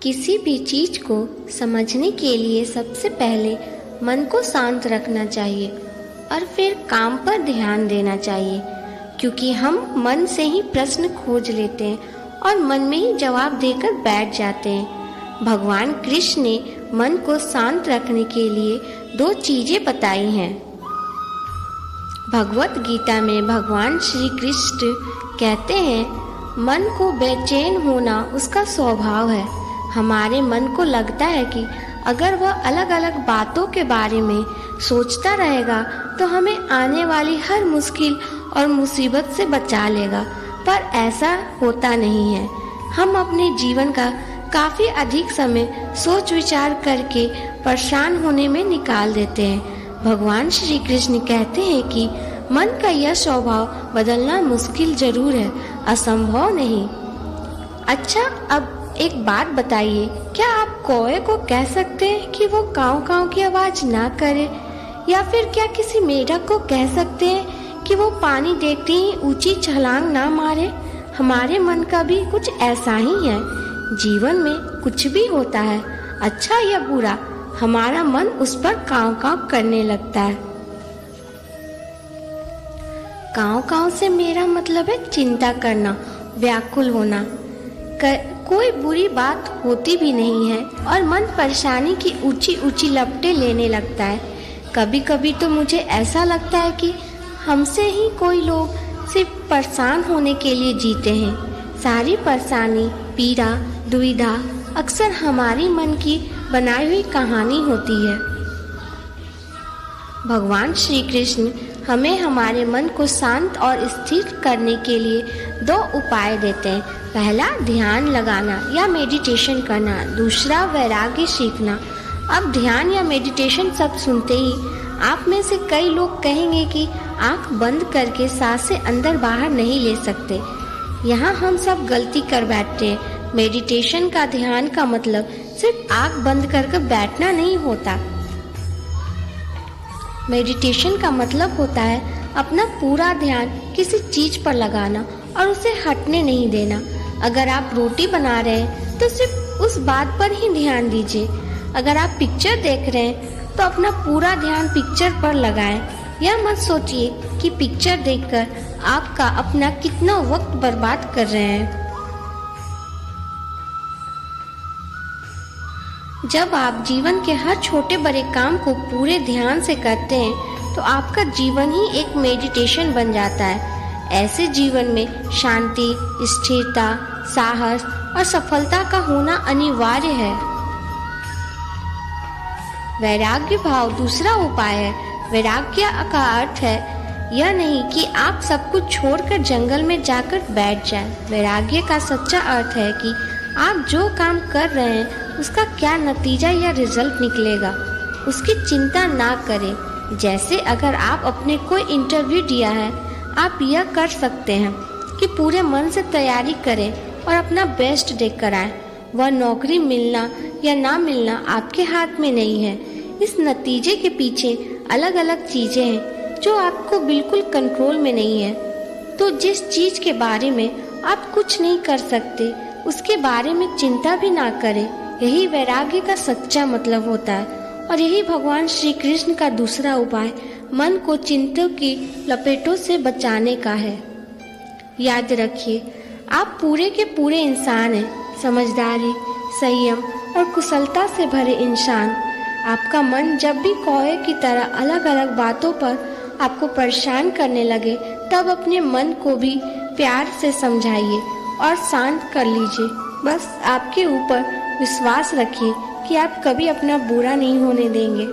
किसी भी चीज को समझने के लिए सबसे पहले मन को शांत रखना चाहिए और फिर काम पर ध्यान देना चाहिए, क्योंकि हम मन से ही प्रश्न खोज लेते हैं और मन में ही जवाब देकर बैठ जाते हैं। भगवान कृष्ण ने मन को शांत रखने के लिए 2 चीजें बताई हैं। भगवत गीता में भगवान श्री कृष्ण कहते हैं, मन को बेचैन होना उसका स्वभाव है। हमारे मन को लगता है कि अगर वह अलग अलग बातों के बारे में सोचता रहेगा तो हमें आने वाली हर मुश्किल और मुसीबत से बचा लेगा, पर ऐसा होता नहीं है। हम अपने जीवन का काफी अधिक समय सोच विचार करके परेशान होने में निकाल देते हैं। भगवान श्री कृष्ण कहते हैं कि मन का यह स्वभाव बदलना मुश्किल जरूर है, असंभव नहीं। अच्छा, अब एक बात बताइए, क्या आप कौवे को कह सकते हैं कि वो काव काव की आवाज ना करे, या फिर क्या किसी मेढक को कह सकते हैं कि वो पानी देखते ही ऊंची छलांग ना मारे? हमारे मन का भी कुछ ऐसा ही है। जीवन में कुछ भी होता है, अच्छा या बुरा, हमारा मन उस पर काव काव करने लगता है। काव काव से मेरा मतलब है चिंता करना, व्याकुल होना। कोई बुरी बात होती भी नहीं है और मन परेशानी की ऊंची ऊंची लपटें लेने लगता है। कभी कभी तो मुझे ऐसा लगता है कि हमसे ही कोई लोग सिर्फ परेशान होने के लिए जीते हैं। सारी परेशानी, पीड़ा, दुविधा अक्सर हमारी मन की बनाई हुई कहानी होती है। भगवान श्री कृष्ण हमें हमारे मन को शांत और स्थिर करने के लिए 2 उपाय देते हैं। पहला, ध्यान लगाना या मेडिटेशन करना। दूसरा, वैराग्य सीखना। अब ध्यान या मेडिटेशन शब्द सुनते ही आप में से कई लोग कहेंगे कि आंख बंद करके सांसें अंदर बाहर नहीं ले सकते। यहाँ हम सब गलती कर बैठते हैं। मेडिटेशन का, ध्यान का मतलब सिर्फ आंख बंद करके बैठना नहीं होता। मेडिटेशन का मतलब होता है अपना पूरा ध्यान किसी चीज पर लगाना और उसे हटने नहीं देना। अगर आप रोटी बना रहे हैं तो सिर्फ उस बात पर ही ध्यान दीजिए। अगर आप पिक्चर देख रहे हैं तो अपना पूरा ध्यान पिक्चर पर लगाएं। यह मत सोचिए कि पिक्चर देखकर आपका अपना कितना वक्त बर्बाद कर रहे हैं। जब आप जीवन के हर छोटे बड़े काम को पूरे ध्यान से करते हैं तो आपका जीवन ही एक मेडिटेशन बन जाता है। ऐसे जीवन में शांति, स्थिरता, साहस और सफलता का होना अनिवार्य है। वैराग्य भाव दूसरा उपाय है। वैराग्य का अर्थ है यह नहीं कि आप सब कुछ छोड़कर जंगल में जाकर बैठ जाएं। वैराग्य का सच्चा अर्थ है कि आप जो काम कर रहे हैं उसका क्या नतीजा या रिजल्ट निकलेगा, उसकी चिंता ना करें। जैसे अगर आप अपने कोई इंटरव्यू दिया है, आप यह कर सकते हैं कि पूरे मन से तैयारी करें और अपना बेस्ट देकर आएं। वह नौकरी मिलना या ना मिलना आपके हाथ में नहीं है। इस नतीजे के पीछे अलग अलग चीजें हैं जो आपको बिल्कुल कंट्रोल में नहीं है। तो जिस चीज के बारे में आप कुछ नहीं कर सकते, उसके बारे में चिंता भी ना करें। यही वैराग्य का सच्चा मतलब होता है। और यही भगवान श्री कृष्ण का दूसरा उपाय मन को चिंता की लपेटों से बचाने का है। याद रखिए, आप पूरे के पूरे इंसान हैं। समझदारी, संयम और कुशलता से भरे इंसान। आपका मन जब भी कौवे की तरह अलग अलग बातों पर आपको परेशान करने लगे, तब अपने मन को भी प्यार से समझाइए और शांत कर लीजिए। बस आपके ऊपर विश्वास रखिए कि आप कभी अपना बुरा नहीं होने देंगे।